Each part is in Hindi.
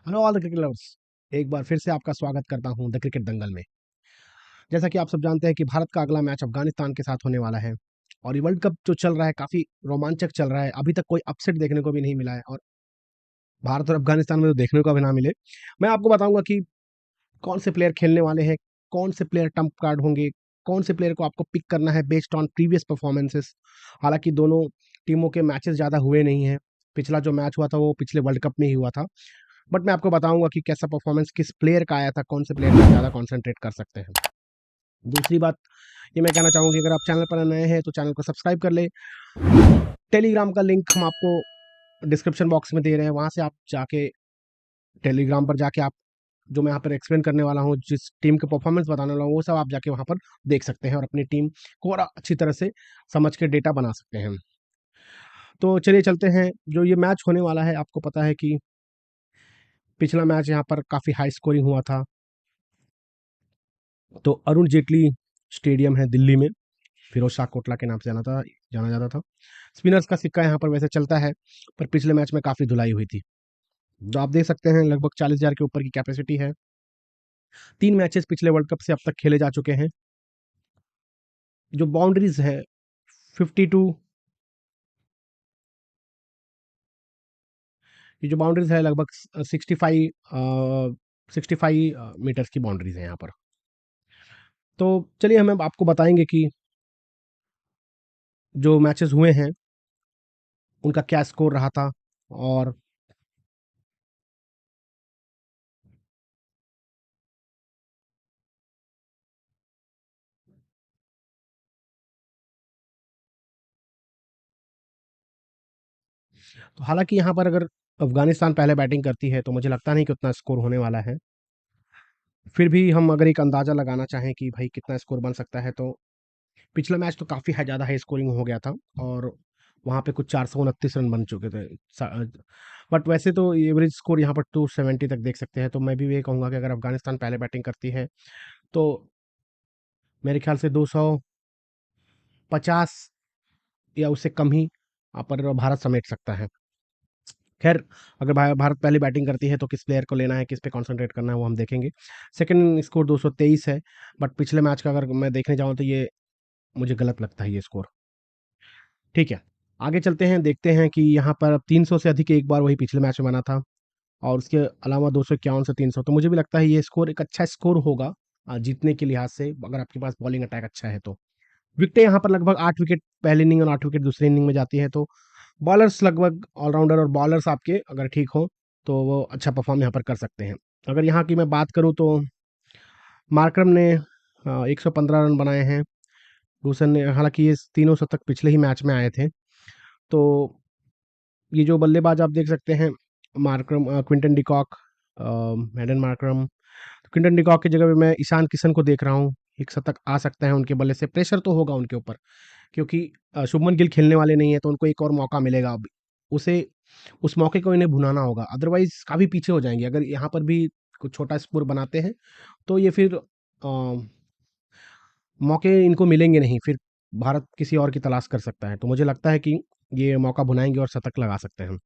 Hello all the cricket lovers. एक बार फिर से आपका स्वागत करता हूं द क्रिकेट दंगल में। जैसा कि आप सब जानते हैं कि भारत का अगला मैच अफगानिस्तान के साथ होने वाला है और ये वर्ल्ड कप जो चल रहा है काफ़ी रोमांचक चल रहा है। अभी तक कोई अपसेट देखने को भी नहीं मिला है और भारत और अफगानिस्तान में तो देखने को भी ना मिले। मैं आपको बताऊंगा कि कौन से प्लेयर खेलने वाले हैं, कौन से प्लेयर ट्रम्प कार्ड होंगे, कौन से प्लेयर को आपको पिक करना है बेस्ड ऑन प्रीवियस परफॉर्मेंसेस। हालांकि दोनों टीमों के मैचेस ज़्यादा हुए नहीं हैं। पिछला जो मैच हुआ था वो पिछले वर्ल्ड कप में ही हुआ था। बट मैं आपको बताऊंगा कि कैसा परफॉर्मेंस किस प्लेयर का आया था, कौन से प्लेयर पर ज़्यादा कॉन्सेंट्रेट कर सकते हैं। दूसरी बात ये मैं कहना चाहूँगी, अगर आप चैनल पर नए हैं तो चैनल को सब्सक्राइब कर ले। टेलीग्राम का लिंक हम आपको डिस्क्रिप्शन बॉक्स में दे रहे हैं, वहाँ से आप जाके टेलीग्राम पर जाके आप जो मैं यहाँ पर एक्सप्लेन करने वाला हूँ, जिस टीम के परफॉर्मेंस बताने वाला हूँ, वो सब आप जाके वहाँ पर देख सकते हैं और अपनी टीम को और अच्छी तरह से समझ के डेटा बना सकते हैं। तो चलिए चलते हैं। जो ये मैच होने वाला है, आपको पता है कि पिछला मैच यहाँ पर काफ़ी हाई स्कोरिंग हुआ था। तो अरुण जेटली स्टेडियम है दिल्ली में, फिरोज शाह कोटला के नाम से जाना जाता था। स्पिनर्स का सिक्का यहाँ पर वैसे चलता है, पर पिछले मैच में काफ़ी धुलाई हुई थी। जो आप देख सकते हैं, लगभग 40,000 के ऊपर की कैपेसिटी है। 3 मैचेस पिछले वर्ल्ड कप से अब तक खेले जा चुके हैं। जो बाउंड्रीज है 52, ये जो बाउंड्रीज है लगभग 65 मीटर्स की बाउंड्रीज है यहाँ पर। तो चलिए हम अब आपको बताएंगे कि जो मैचेस हुए हैं उनका क्या स्कोर रहा था। और तो हालांकि यहाँ पर अगर अफगानिस्तान पहले बैटिंग करती है तो मुझे लगता नहीं कि उतना स्कोर होने वाला है। फिर भी हम अगर एक अंदाज़ा लगाना चाहें कि भाई कितना स्कोर बन सकता है, तो पिछला मैच तो काफ़ी ज़्यादा हाई स्कोरिंग हो गया था और वहाँ पे कुछ 429 रन बन चुके थे। बट वैसे तो एवरेज स्कोर यहाँ पर 270 तक देख सकते हैं। तो मैं भी ये कहूँगा कि अगर अफगानिस्तान पहले बैटिंग करती है तो मेरे ख्याल से 250 या उससे कम ही यहाँ पर भारत समेट सकता है। खैर, अगर भारत पहले बैटिंग करती है तो किस प्लेयर को लेना है, किस पे कंसंट्रेट करना है, वो हम देखेंगे। सेकंड स्कोर 223 है, बट पिछले मैच का अगर मैं देखने जाऊँ तो ये मुझे गलत लगता है ये स्कोर। ठीक है, आगे चलते हैं, देखते हैं कि यहाँ पर अब 300 से अधिक एक बार वही पिछले मैच में बना था और उसके अलावा 251 से 300। तो मुझे भी लगता है ये स्कोर एक अच्छा स्कोर होगा जीतने के लिहाज से, अगर आपके पास बॉलिंग अटैक अच्छा है तो। विकेटें यहाँ पर लगभग 8 विकेट पहली इनिंग और 8 विकेट दूसरी इनिंग में जाती है। तो बॉलर्स लगभग ऑलराउंडर और बॉलर्स आपके अगर ठीक हो तो वो अच्छा परफॉर्म यहाँ पर कर सकते हैं। अगर यहाँ की मैं बात करूँ तो मार्करम ने 115 रन बनाए हैं। डूसन ने, हालांकि ये तीनों शतक पिछले ही मैच में आए थे। तो ये जो बल्लेबाज आप देख सकते हैं, Markram, Quinton de Kock, Hayden Markram. Quinton de Kock की जगह पे मैं ईशान किशन को देख रहा हूँ, एक शतक आ सकता है उनके बल्ले से। प्रेशर तो होगा उनके ऊपर क्योंकि शुभमन गिल खेलने वाले नहीं है, तो उनको एक और मौका मिलेगा। अब उसे उस मौके को इन्हें भुनाना होगा, अदरवाइज काफ़ी पीछे हो जाएंगे। अगर यहाँ पर भी कुछ छोटा स्कोर बनाते हैं तो ये फिर मौके इनको मिलेंगे नहीं, फिर भारत किसी और की तलाश कर सकता है। तो मुझे लगता है कि ये मौका भुनाएंगे और शतक लगा सकते हैं।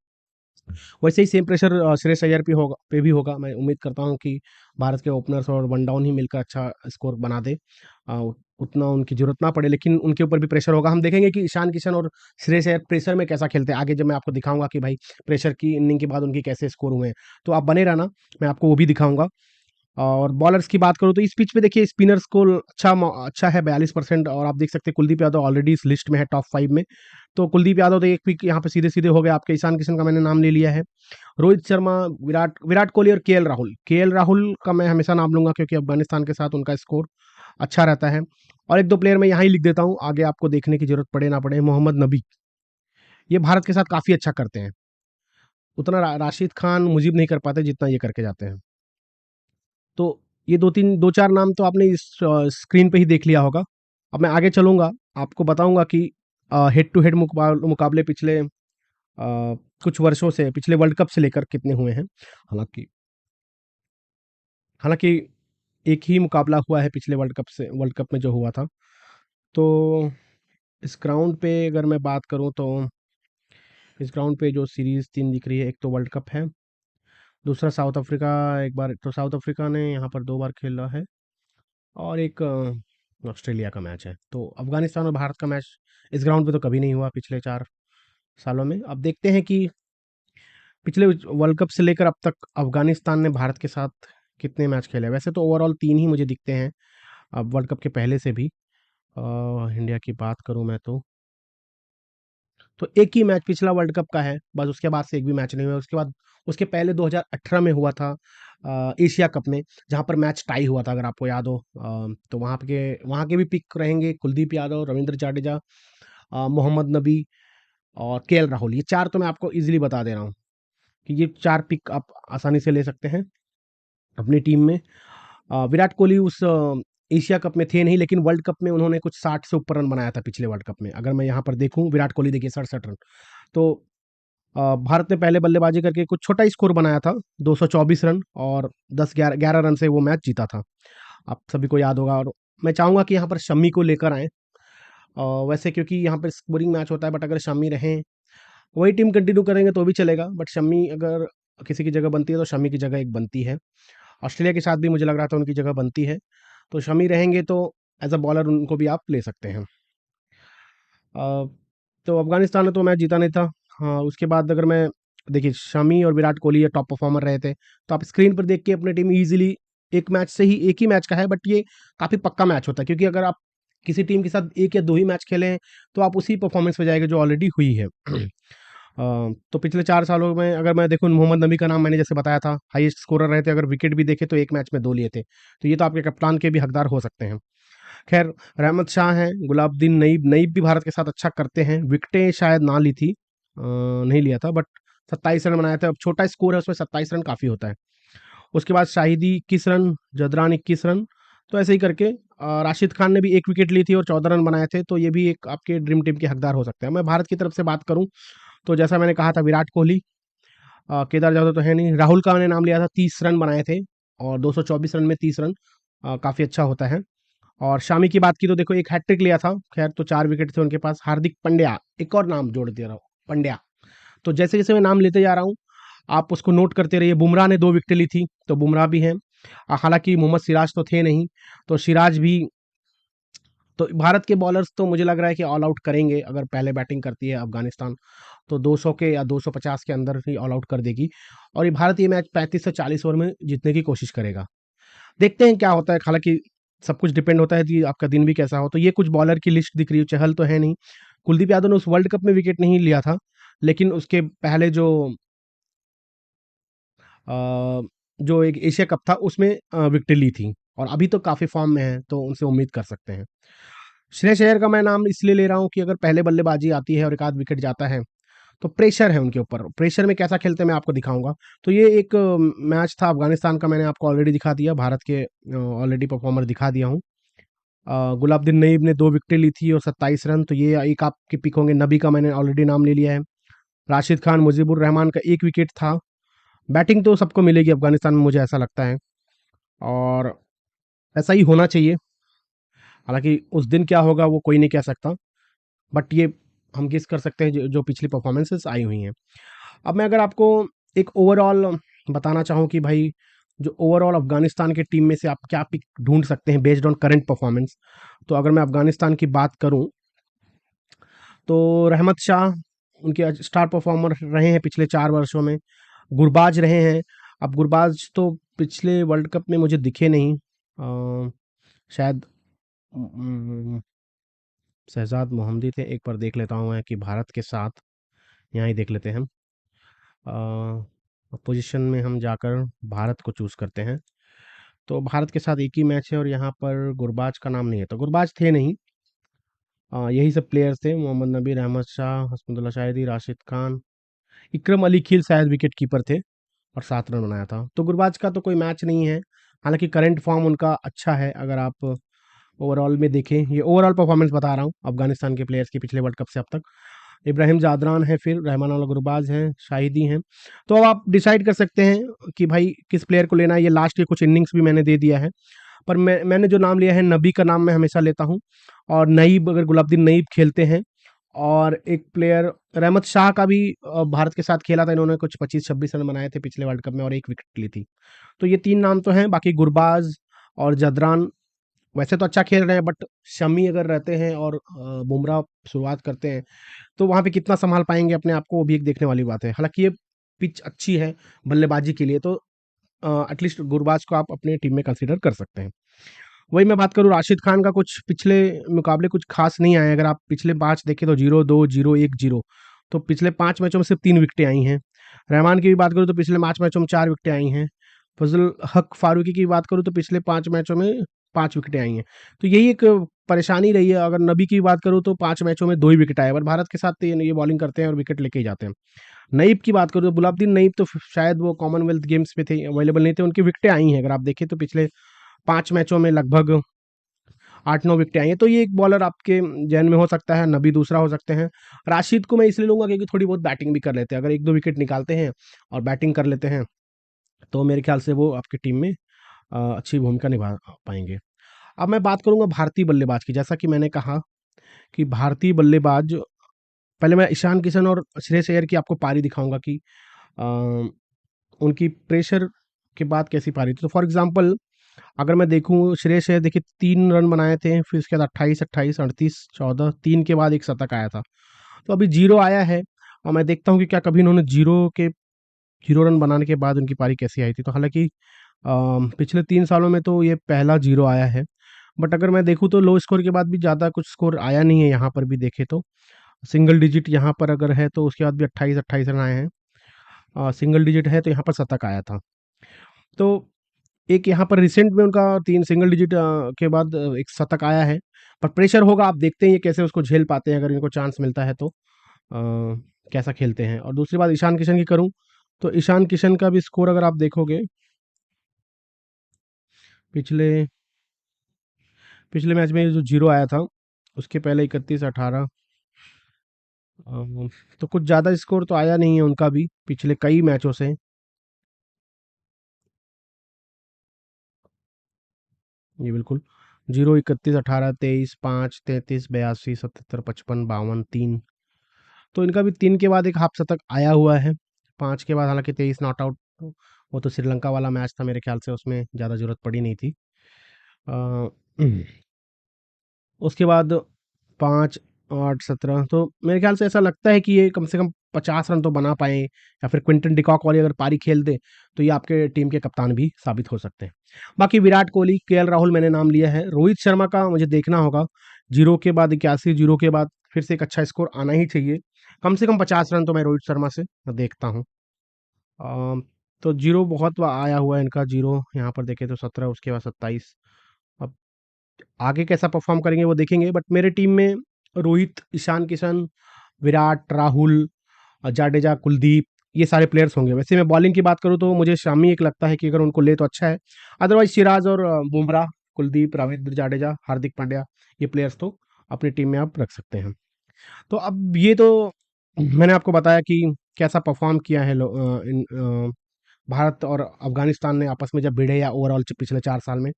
वैसे ही सेम प्रेशर श्रेयस अय्यर पे भी होगा। मैं उम्मीद करता हूँ कि भारत के ओपनर्स और वन डाउन ही मिलकर अच्छा स्कोर बना दे। उतना उनकी जरूरत ना पड़े, लेकिन उनके ऊपर भी प्रेशर होगा। हम देखेंगे कि ईशान किशन और श्रेयस अय्यर प्रेशर में कैसा खेलते हैं। आगे जब मैं आपको दिखाऊंगा कि भाई प्रेशर की इनिंग के बाद उनके कैसे स्कोर हुए हैं, तो आप बने रहना, मैं आपको वो भी दिखाऊंगा। और बॉलर्स की बात करूँ तो इस पिच पे देखिए स्पिनर्स को अच्छा है 42%। और आप देख सकते हैं कुलदीप यादव ऑलरेडी इस लिस्ट में है टॉप 5 में। तो कुलदीप यादव तो एक पिक यहाँ पे सीधे सीधे हो गए आपके। ईशान किशन का मैंने नाम ले लिया है। रोहित शर्मा, विराट विराट कोहली और के एल राहुल का मैं हमेशा नाम लूंगा क्योंकि अफगानिस्तान के साथ उनका स्कोर अच्छा रहता है। और एक दो प्लेयर मैं यहाँ ही लिख देता हूँ, आगे आपको देखने की जरूरत पड़े ना पड़े। मोहम्मद नबी, ये भारत के साथ काफ़ी अच्छा करते हैं। उतना राशिद खान, मुजीब नहीं कर पाते जितना ये करके जाते हैं। तो ये दो चार नाम तो आपने इस स्क्रीन पे ही देख लिया होगा। अब मैं आगे चलूंगा, आपको बताऊंगा कि हेड टू हेड मुकाबले पिछले कुछ वर्षों से, पिछले वर्ल्ड कप से लेकर कितने हुए हैं। हालांकि हालांकि एक ही मुकाबला हुआ है पिछले वर्ल्ड कप में जो हुआ था। तो इस ग्राउंड पे अगर मैं बात करूं तो इस ग्राउंड पे जो सीरीज 3 दिख रही है, एक तो वर्ल्ड कप है दूसरा साउथ अफ्रीका, एक बार तो साउथ अफ्रीका ने यहाँ पर 2 बार खेला है, और एक ऑस्ट्रेलिया का मैच है। तो अफ़गानिस्तान और भारत का मैच इस ग्राउंड पे तो कभी नहीं हुआ पिछले 4 सालों में। अब देखते हैं कि पिछले वर्ल्ड कप से लेकर अब तक अफ़गानिस्तान ने भारत के साथ कितने मैच खेले हैं। वैसे तो ओवरऑल 3 ही मुझे दिखते हैं, अब वर्ल्ड कप के पहले से भी। इंडिया की बात करूँ मैं तो एक ही मैच पिछला वर्ल्ड कप का है, बस उसके बाद से एक भी मैच नहीं हुआ। उसके बाद उसके पहले 2018 में हुआ था एशिया कप में, जहाँ पर मैच टाई हुआ था, अगर आपको याद हो। तो वहाँ के भी पिक रहेंगे कुलदीप यादव, रविंद्र जाडेजा, मोहम्मद नबी और केएल राहुल। ये 4 तो मैं आपको ईज़िली बता दे रहा हूँ कि ये 4 पिक आप आसानी से ले सकते हैं अपनी टीम में। विराट कोहली उस एशिया कप में थे नहीं, लेकिन वर्ल्ड कप में उन्होंने कुछ 60 से ऊपर रन बनाया था पिछले वर्ल्ड कप में। अगर मैं यहाँ पर देखूँ, विराट कोहली देखिए 67 रन। तो भारत ने पहले बल्लेबाजी करके कुछ छोटा ही स्कोर बनाया था, 224 रन, और 10-11 रन से वो मैच जीता था। आप सभी को याद होगा। और मैं चाहूँगा कि यहाँ पर शम्मी को लेकर आएँ। वैसे क्योंकि यहाँ पर स्कोरिंग मैच होता है, बट अगर शम्मी रहें, वही टीम कंटिन्यू करेंगे तो भी चलेगा, बट शम्मी अगर किसी की जगह बनती है तो शम्मी की जगह एक बनती है। ऑस्ट्रेलिया के साथ भी मुझे लग रहा था उनकी जगह बनती है। तो शमी रहेंगे तो एज़ अ बॉलर उनको भी आप ले सकते हैं। अ, तो अफ़गानिस्तान ने तो मैच जीता नहीं था। हाँ, उसके बाद अगर मैं देखिए, शमी और विराट कोहली ये टॉप परफ़ॉर्मर रहे थे, तो आप स्क्रीन पर देख के अपनी टीम ईज़िली एक मैच से ही, एक ही मैच का है, बट ये काफ़ी पक्का मैच होता है, क्योंकि अगर आप किसी टीम के साथ 1 या 2 ही मैच खेले हैं, तो आप उसी परफ़ॉर्मेंस पे जाएँगे जो ऑलरेडी हुई है। तो पिछले 4 सालों में अगर मैं देखूँ, मोहम्मद नबी का नाम मैंने जैसे बताया था, हाईएस्ट स्कोरर रहे थे। अगर विकेट भी देखें तो 1 मैच में 2 लिए थे। तो ये तो आपके कप्तान के भी हकदार हो सकते हैं। ख़ैर, रहमत शाह हैं, गुलाबुद्दीन नईब नईब भी भारत के साथ अच्छा करते हैं। विकेटें शायद ना ली थी, नहीं लिया था, बट 27 रन बनाए थे। अब छोटा स्कोर है, उसमें 27 रन काफ़ी होता है। उसके बाद शाहिदी 21 रन, जदरान 21 रन। तो ऐसे ही करके राशिद खान ने भी 1 विकेट ली थी और 14 रन बनाए थे। तो ये भी एक आपके ड्रीम टीम के हकदार हो सकते हैं। मैं भारत की तरफ से बात करूँ, तो जैसा मैंने कहा था, विराट कोहली, केदार जाधव तो है नहीं, राहुल का मैंने नाम लिया था, 30 रन बनाए थे, और 224 रन में 30 रन काफ़ी अच्छा होता है। और शामी की बात की तो देखो, एक हैट्रिक लिया था, खैर तो 4 विकेट थे उनके पास। हार्दिक पंड्या, एक और नाम जोड़ दे रहा हूँ, पंड्या। तो जैसे-जैसे मैं नाम लेते जा रहा हूँ, आप उसको नोट करते रहिए। बुमराह ने 2 विकेटें ली थी, तो बुमराह भी हैं। हालाँकि मोहम्मद सिराज तो थे नहीं, तो सिराज भी। तो भारत के बॉलर्स तो मुझे लग रहा है कि ऑल आउट करेंगे। अगर पहले बैटिंग करती है अफ़गानिस्तान, तो 200 के या 250 के अंदर ही ऑल आउट कर देगी, और ये भारत ये मैच 35 से 40 ओवर में जीतने की कोशिश करेगा। देखते हैं क्या होता है। हालाँकि सब कुछ डिपेंड होता है कि आपका दिन भी कैसा हो। तो ये कुछ बॉलर की लिस्ट दिख रही है, चहल तो है नहीं। कुलदीप यादव ने उस वर्ल्ड कप में विकेट नहीं लिया था, लेकिन उसके पहले अ, जो एक एशिया कप था उसमें विकेटें ली थी, और अभी तो काफ़ी फ़ॉर्म में हैं, तो उनसे उम्मीद कर सकते हैं। श्रेयस अय्यर का मैं नाम इसलिए ले रहा हूँ कि अगर पहले बल्लेबाजी आती है और एक आध विकेट जाता है, तो प्रेशर है उनके ऊपर। प्रेशर में कैसा खेलते हैं मैं आपको दिखाऊँगा। तो ये एक मैच था अफ़गानिस्तान का, मैंने आपको ऑलरेडी दिखा दिया, भारत के ऑलरेडी परफ़ॉर्मर दिखा दिया हूँ। गुलाबुद्दीन नईब ने 2 विकेटें ली थी और 27 रन, तो ये एक आपके पिक होंगे। नबी का मैंने ऑलरेडी नाम ले लिया है। राशिद खान, मुजीबुर रहमान का 1 विकेट था। बैटिंग तो सबको मिलेगी अफ़गानिस्तान में, मुझे ऐसा लगता है, और ऐसा ही होना चाहिए। हालाँकि उस दिन क्या होगा वो कोई नहीं कह सकता, बट ये हम गेस कर सकते हैं जो जो पिछली परफ़ॉर्मेंसेज़ आई हुई हैं। अब मैं अगर आपको एक ओवरऑल बताना चाहूँ कि भाई, जो ओवरऑल अफ़गानिस्तान की टीम में से आप क्या पिक ढूँढ सकते हैं बेस्ड ऑन करंट परफ़ॉर्मेंस, तो अगर मैं अफ़गानिस्तान की बात करूँ, तो रहमत शाह उनके स्टार परफ़ॉर्मर रहे हैं पिछले 4 वर्षों में। गुरबाज रहे हैं। अब गुरबाज तो पिछले वर्ल्ड कप में मुझे दिखे नहीं। शायद शहज़ाद मोहम्मदी थे। एक बार देख लेता हूँ मैं कि भारत के साथ, यहाँ ही देख लेते हैं हम। पोजीशन में हम जाकर भारत को चूज़ करते हैं। तो भारत के साथ एक ही मैच है, और यहाँ पर गुरबाज का नाम नहीं है, तो गुरबाज थे नहीं। यही सब प्लेयर्स थे, मोहम्मद नबी, रहमत शाह, हस्मुदुल्लाह शाहिदी, राशिद खान, इकरम अली खिल शायद विकेट कीपर थे, और 7 रन बनाया था। तो गुरबाज का तो कोई मैच नहीं है। हालाँकि करंट फ़ॉर्म उनका अच्छा है, अगर आप ओवरऑल में देखें, ये ओवरऑल परफ़ॉर्मेंस बता रहा हूँ अफ़गानिस्तान के प्लेयर्स की पिछले वर्ल्ड कप से अब तक। इब्राहिम जादरान है, फिर रहमान अल गुरबाज हैं, शाहिदी हैं। तो अब आप डिसाइड कर सकते हैं कि भाई किस प्लेयर को लेना है। ये लास्ट के कुछ इनिंग्स भी मैंने दे दिया है, पर मैंने जो नाम लिया है, नबी का नाम मैं हमेशा लेता हूँ, और नईब, अगर गुलाबुद्दीन नईब खेलते हैं, और एक प्लेयर रहमत शाह का भी भारत के साथ खेला था, इन्होंने कुछ 25-26 रन बनाए थे पिछले वर्ल्ड कप में और 1 विकेट ली थी। तो ये 3 नाम तो हैं, बाकी गुरबाज और जदरान वैसे तो अच्छा खेल रहे हैं, बट शमी अगर रहते हैं और बुमराह शुरुआत करते हैं, तो वहाँ पे कितना सँभाल पाएँगे अपने आप को, वो भी एक देखने वाली बात है। हालाँकि ये पिच अच्छी है बल्लेबाजी के लिए, तो एटलीस्ट गुरबाज को आप अपने टीम में कंसीडर कर सकते हैं। वही मैं बात करूँ राशिद खान का, कुछ पिछले मुकाबले कुछ खास नहीं आए। अगर आप पिछले 5 देखें तो 0-2, 0-1, 0, तो पिछले 5 मैचों में सिर्फ 3 विकेटें आई हैं। रहमान की भी बात करूँ तो पिछले 5 मैचों में 4 विकेटें आई हैं। फजल हक फारूकी की बात करूँ तो पिछले 5 मैचों में 5 विकेटें आई हैं। तो यही एक परेशानी रही है। अगर नबी की बात करूँ तो 5 मैचों में 2 ही विकेट आए, पर भारत के साथ तो ये बॉलिंग करते हैं और विकेट लेके ही जाते हैं। नईब की बात करूँ तो गुलाबदीन नईब तो शायद वो कॉमनवेल्थ गेम्स में थे, अवेलेबल नहीं थे, उनकी विकेटें आई हैं। अगर आप देखें तो पिछले 5 मैचों में लगभग 8-9 विकेटें आई हैं, तो ये एक बॉलर आपके ज़हन में हो सकता है, नबी दूसरा हो सकते हैं। राशिद को मैं इसलिए लूँगा क्योंकि थोड़ी बहुत बैटिंग भी कर लेते हैं। अगर 1-2 विकेट निकालते हैं और बैटिंग कर लेते हैं, तो मेरे ख्याल से वो आपकी टीम में अच्छी भूमिका निभा पाएँगे। अब मैं बात करूँगा भारतीय बल्लेबाज की। जैसा कि मैंने कहा कि भारतीय बल्लेबाज, पहले मैं ईशान किशन और श्रेयस अय्यर की आपको पारी दिखाऊँगा कि अ, उनकी प्रेशर के बाद कैसी पारी थी। तो फॉर एग्ज़ाम्पल अगर मैं देखूँ, श्रेयस अय्यर देखिए 3 रन बनाए थे, फिर उसके बाद 28-28, 38, 14, 3 के बाद 1 शतक आया था। तो अभी 0 आया है और मैं देखता हूँ कि क्या कभी इन्होंने 0 रन बनाने के बाद उनकी पारी कैसी आई थी। तो हालाँकि पिछले 3 सालों में तो ये पहला 0 आया है। बट अगर मैं देखूँ तो लो स्कोर के बाद भी ज़्यादा कुछ स्कोर आया नहीं है, यहाँ पर भी देखें तो। सिंगल डिजिट यहाँ पर अगर है तो उसके बाद भी 28-28 रन आए हैं। सिंगल डिजिट है तो यहाँ पर शतक आया था। तो एक यहाँ पर रिसेंट में उनका 3 सिंगल डिजिट के बाद एक शतक आया है। पर प्रेशर होगा, आप देखते हैं ये कैसे उसको झेल पाते हैं अगर इनको चांस मिलता है तो। कैसा खेलते हैं। और दूसरी बात ईशान किशन की करूँ, तो ईशान किशन का भी स्कोर अगर आप देखोगे, पिछले पिछले मैच में जो 0 आया था, उसके पहले 31-18, तो कुछ ज़्यादा स्कोर तो आया नहीं है उनका भी पिछले कई मैचों से। जी बिल्कुल। 0, 31, 18, 23, 5, 33, 82, 77, 55, 52, 3, तो इनका भी 3 के बाद एक हाफ शतक आया हुआ है। 5 के बाद हालाँकि 23 नॉट आउट, वो तो श्रीलंका वाला मैच था मेरे ख्याल से, उसमें ज़्यादा ज़रूरत पड़ी नहीं थी। अ, उसके बाद 5, 8, 17, तो मेरे ख्याल से ऐसा लगता है कि ये कम से कम 50 रन तो बना पाएँ, या फिर क्विंटन डिकॉक वाली अगर पारी खेल दें, तो ये आपके टीम के कप्तान भी साबित हो सकते हैं। बाकी विराट कोहली, केएल राहुल मैंने नाम लिया है। रोहित शर्मा का मुझे देखना होगा, 0 के बाद 81, 0 के बाद फिर से एक अच्छा स्कोर आना ही चाहिए। कम से कम 50 रन तो मैं रोहित शर्मा से देखता हूँ। तो 0 बहुत आया हुआ है इनका, 0 यहाँ पर देखें तो 17, उसके बाद 27। अब आगे कैसा परफॉर्म करेंगे वो देखेंगे, बट मेरे टीम में रोहित, ईशान किशन, विराट, राहुल, जाडेजा, कुलदीप, ये सारे प्लेयर्स होंगे। वैसे मैं बॉलिंग की बात करूँ तो मुझे शामी एक लगता है कि अगर उनको ले तो अच्छा है। अदरवाइज सिराज और बुमराह, कुलदीप, रविंद्र जाडेजा, हार्दिक पांड्या, ये प्लेयर्स तो अपनी टीम में आप रख सकते हैं। तो अब ये तो मैंने आपको बताया कि कैसा परफॉर्म किया है भारत और अफगानिस्तान ने आपस में जब भिड़े, या ओवरऑल पिछले 4 साल में।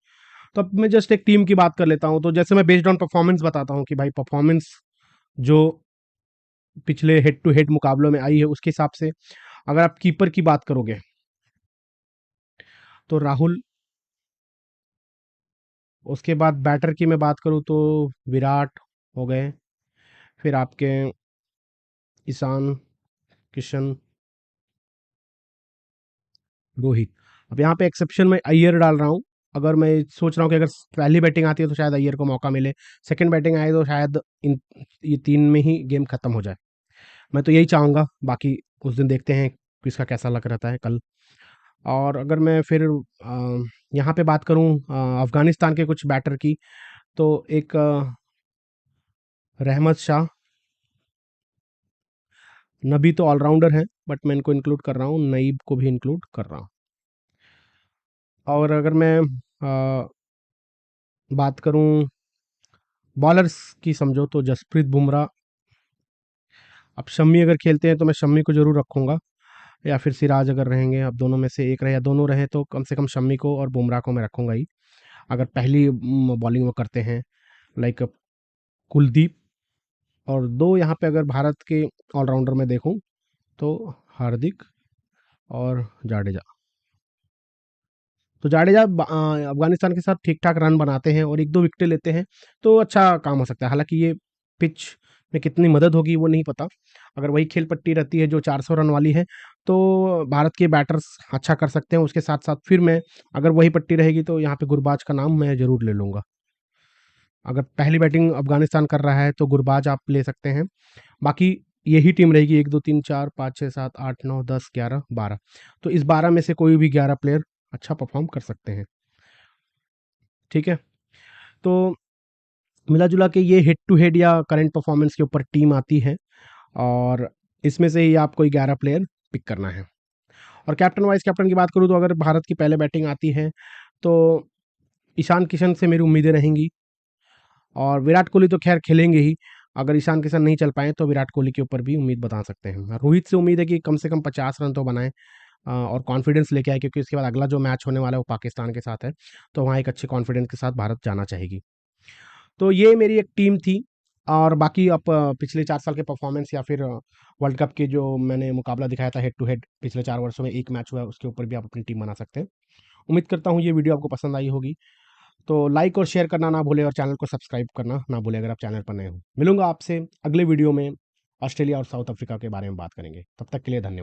तो अब मैं जस्ट एक टीम की बात कर लेता हूँ। तो जैसे मैं बेस्ड ऑन परफॉर्मेंस बताता हूँ कि भाई परफॉर्मेंस जो पिछले हेड टू हेड मुकाबलों में आई है उसके हिसाब से, अगर आप कीपर की बात करोगे तो राहुल, उसके बाद बैटर की मैं बात करूँ तो विराट हो गए, फिर आपके ईशान किशन, रोहित। अब यहाँ पे एक्सेप्शन में अय्यर डाल रहा हूँ। अगर मैं सोच रहा हूँ कि अगर पहली बैटिंग आती है तो शायद अय्यर को मौका मिले, सेकंड बैटिंग आए तो शायद इन ये 3 में ही गेम खत्म हो जाए। मैं तो यही चाहूँगा, बाकी उस दिन देखते हैं किसका कैसा लक रहता है कल। और अगर मैं फिर यहाँ पे बात करूँ अफ़गानिस्तान के कुछ बैटर की, तो एक रहमत शाह, नबी तो ऑलराउंडर हैं, बट मैं इनको इंक्लूड कर रहा हूँ, नईब को भी इंक्लूड कर रहा हूँ। और अगर मैं बात करूँ बॉलर्स की, समझो तो जसप्रीत बुमराह, अब शम्मी अगर खेलते हैं तो मैं शम्मी को ज़रूर रखूँगा, या फिर सिराज अगर रहेंगे, अब दोनों में से एक रहे या दोनों रहें, तो कम से कम शम्मी को और बुमराह को मैं रखूँगा ही। अगर पहली बॉलिंग वो करते हैं, लाइक कुलदीप, और 2 यहाँ पे अगर भारत के ऑलराउंडर में देखूँ तो हार्दिक और जाडेजा। तो जाडेजा अफ़गानिस्तान के साथ ठीक-ठाक रन बनाते हैं और 1-2 विकेटें लेते हैं, तो अच्छा काम हो सकता है। हालाँकि ये पिच में कितनी मदद होगी वो नहीं पता। अगर वही खेल पट्टी रहती है जो 400 रन वाली है, तो भारत के बैटर्स अच्छा कर सकते हैं। उसके साथ-साथ फिर मैं अगर वही पट्टी रहेगी तो यहाँ पे गुरबाज का नाम मैं ज़रूर ले लूँगा। अगर पहली बैटिंग अफ़गानिस्तान कर रहा है तो गुरबाज आप ले सकते हैं। बाकी यही टीम रहेगी 1, 2, 3, 4, 5, 6, 7, 8, 9, 10, 11, 12। तो इस 12 में से कोई भी 11 प्लेयर अच्छा परफ़ॉर्म कर सकते हैं। ठीक है? तो मिला-जुला के ये हेड टू हेड या करंट परफ़ॉर्मेंस के ऊपर टीम आती है और इसमें से ही आपको 11 प्लेयर पिक करना है। और कैप्टन वाइस कैप्टन की बात करूँ तो अगर भारत की पहले बैटिंग आती है तो ईशान किशन से मेरी उम्मीदें रहेंगी और विराट कोहली तो खैर खेलेंगे ही। अगर ईशान किशन नहीं चल पाए तो विराट कोहली के ऊपर भी उम्मीद बता सकते हैं। रोहित से उम्मीद है कि कम से कम 50 रन तो बनाएँ और कॉन्फिडेंस लेके आए क्योंकि उसके बाद अगला जो मैच होने वाला है वो पाकिस्तान के साथ है। तो वहाँ एक अच्छे कॉन्फिडेंस के साथ भारत जाना चाहेगी। तो ये मेरी एक टीम थी और बाकी आप पिछले 4 साल के परफॉर्मेंस या फिर वर्ल्ड कप के जो मैंने मुकाबला दिखाया था हेड टू हेड पिछले 4 वर्षों में 1 मैच हुआ है, उसके ऊपर भी आप अपनी टीम बना सकते हैं। उम्मीद करता हूँ ये वीडियो आपको पसंद आई होगी। तो लाइक और शेयर करना ना भूलें और चैनल को सब्सक्राइब करना ना भूलें अगर आप चैनल पर नए हो। मिलूँगा आपसे अगले वीडियो में ऑस्ट्रेलिया और साउथ अफ्रीका के बारे में बात करेंगे। तब तक के लिए धन्यवाद।